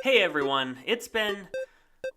Hey everyone,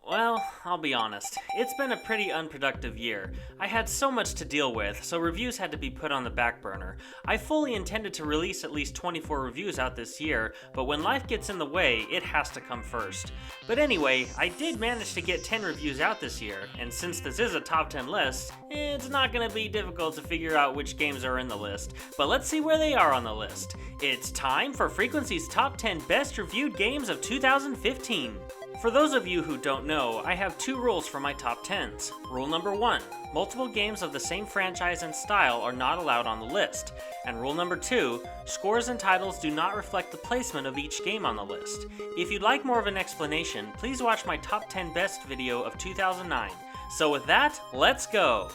well, I'll be honest, it's been a pretty unproductive year. I had so much to deal with, so reviews had to be put on the back burner. I fully intended to release at least 24 reviews out this year, but when life gets in the way, it has to come first. But anyway, I did manage to get 10 reviews out this year, and since this is a top 10 list, it's not gonna be difficult to figure out which games are in the list. But let's see where they are on the list. It's time for FreQuenczy's top 10 best reviewed games of 2015. For those of you who don't know, I have two rules for my top 10s. Rule number 1, multiple games of the same franchise and style are not allowed on the list. And rule number 2, scores and titles do not reflect the placement of each game on the list. If you'd like more of an explanation, please watch my top 10 best video of 2009. So with that, let's go!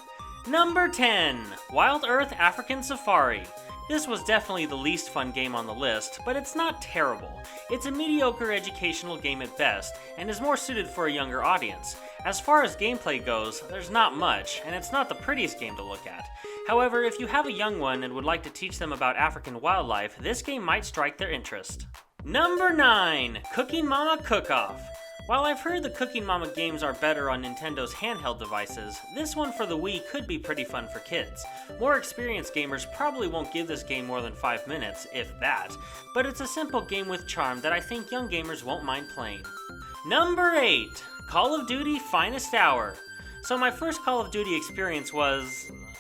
Number 10, Wild Earth African Safari. This was definitely the least fun game on the list, but it's not terrible. It's a mediocre educational game at best, and is more suited for a younger audience. As far as gameplay goes, there's not much, and it's not the prettiest game to look at. However, if you have a young one and would like to teach them about African wildlife, this game might strike their interest. Number 9, Cooking Mama Cook-Off. While I've heard the Cooking Mama games are better on Nintendo's handheld devices, this one for the Wii could be pretty fun for kids. More experienced gamers probably won't give this game more than 5 minutes, if that, but it's a simple game with charm that I think young gamers won't mind playing. Number 8, Call of Duty Finest Hour. So my first Call of Duty experience was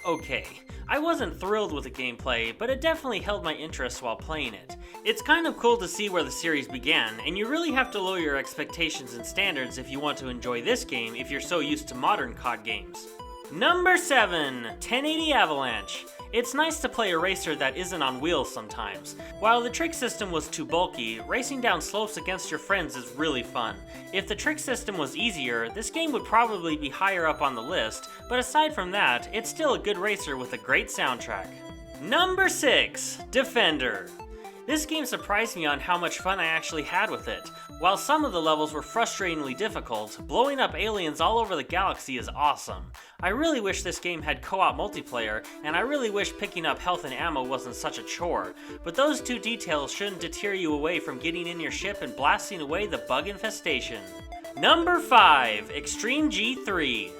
okay. I wasn't thrilled with the gameplay, but it definitely held my interest while playing it. It's kind of cool to see where the series began, and you really have to lower your expectations and standards if you want to enjoy this game if you're so used to modern COD games. Number 7, 1080 Avalanche. It's nice to play a racer that isn't on wheels sometimes. While the trick system was too bulky, racing down slopes against your friends is really fun. If the trick system was easier, this game would probably be higher up on the list, but aside from that, it's still a good racer with a great soundtrack. Number 6, Defender. This game surprised me on how much fun I actually had with it. While some of the levels were frustratingly difficult, blowing up aliens all over the galaxy is awesome. I really wish this game had co-op multiplayer, and I really wish picking up health and ammo wasn't such a chore, but those two details shouldn't deter you away from getting in your ship and blasting away the bug infestation. Number 5, Extreme G3.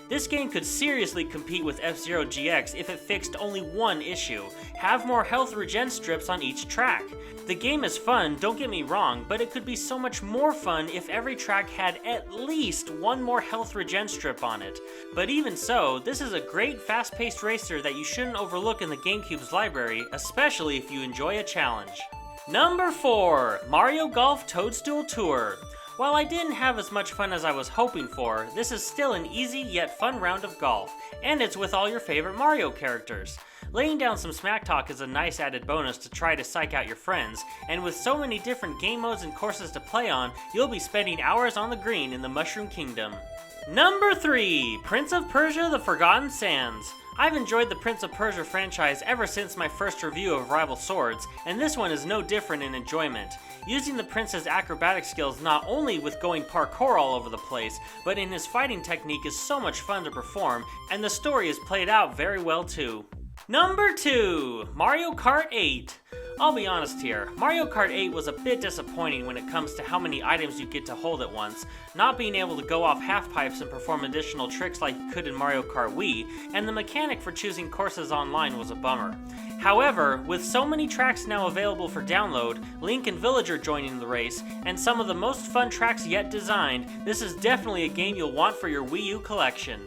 This game could seriously compete with F-Zero GX if it fixed only one issue: have more health regen strips on each track. The game is fun, don't get me wrong, but it could be so much more fun if every track had at least one more health regen strip on it. But even so, this is a great fast-paced racer that you shouldn't overlook in the GameCube's library, especially if you enjoy a challenge. Number 4, Mario Golf Toadstool Tour. While I didn't have as much fun as I was hoping for, this is still an easy yet fun round of golf, and it's with all your favorite Mario characters. Laying down some smack talk is a nice added bonus to try to psych out your friends, and with so many different game modes and courses to play on, you'll be spending hours on the green in the Mushroom Kingdom. Number 3, Prince of Persia: The Forgotten Sands. I've enjoyed the Prince of Persia franchise ever since my first review of Rival Swords, and this one is no different in enjoyment. Using the prince's acrobatic skills not only with going parkour all over the place, but in his fighting technique is so much fun to perform, and the story is played out very well too. Number 2, Mario Kart 8. I'll be honest here, Mario Kart 8 was a bit disappointing when it comes to how many items you get to hold at once, not being able to go off half-pipes and perform additional tricks like you could in Mario Kart Wii, and the mechanic for choosing courses online was a bummer. However, with so many tracks now available for download, Link and Villager joining the race, and some of the most fun tracks yet designed, this is definitely a game you'll want for your Wii U collection.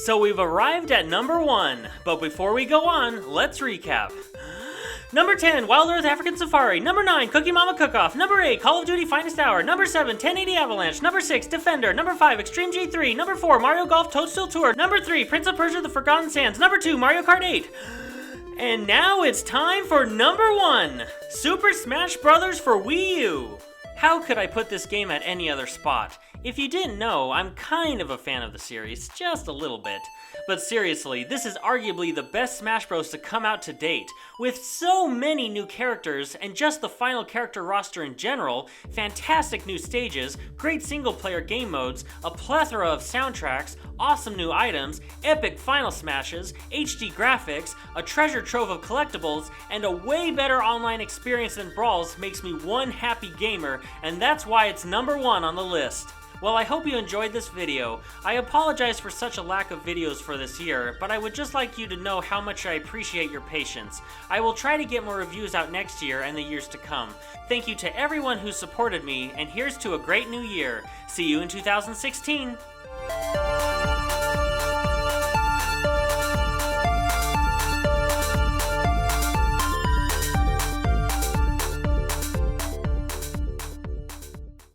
So we've arrived at number 1, but before we go on, let's recap. Number 10, Wild Earth African Safari. Number 9, Cooking Mama Cook-Off. Number 8, Call of Duty Finest Hour. Number 7, 1080 Avalanche. Number 6, Defender. Number 5, Extreme G3. Number 4, Mario Golf Toadstool Tour. Number 3, Prince of Persia: The Forgotten Sands. Number 2, Mario Kart 8. And now it's time for number 1, Super Smash Bros. For Wii U. How could I put this game at any other spot? If you didn't know, I'm kind of a fan of the series, just a little bit. But seriously, this is arguably the best Smash Bros. To come out to date. With so many new characters, and just the final character roster in general, fantastic new stages, great single player game modes, a plethora of soundtracks, awesome new items, epic final smashes, HD graphics, a treasure trove of collectibles, and a way better online experience than Brawls makes me one happy gamer, and that's why it's #1 on the list. Well, I hope you enjoyed this video. I apologize for such a lack of videos for this year, but I would just like you to know how much I appreciate your patience. I will try to get more reviews out next year and the years to come. Thank you to everyone who supported me, and here's to a great new year. See you in 2016!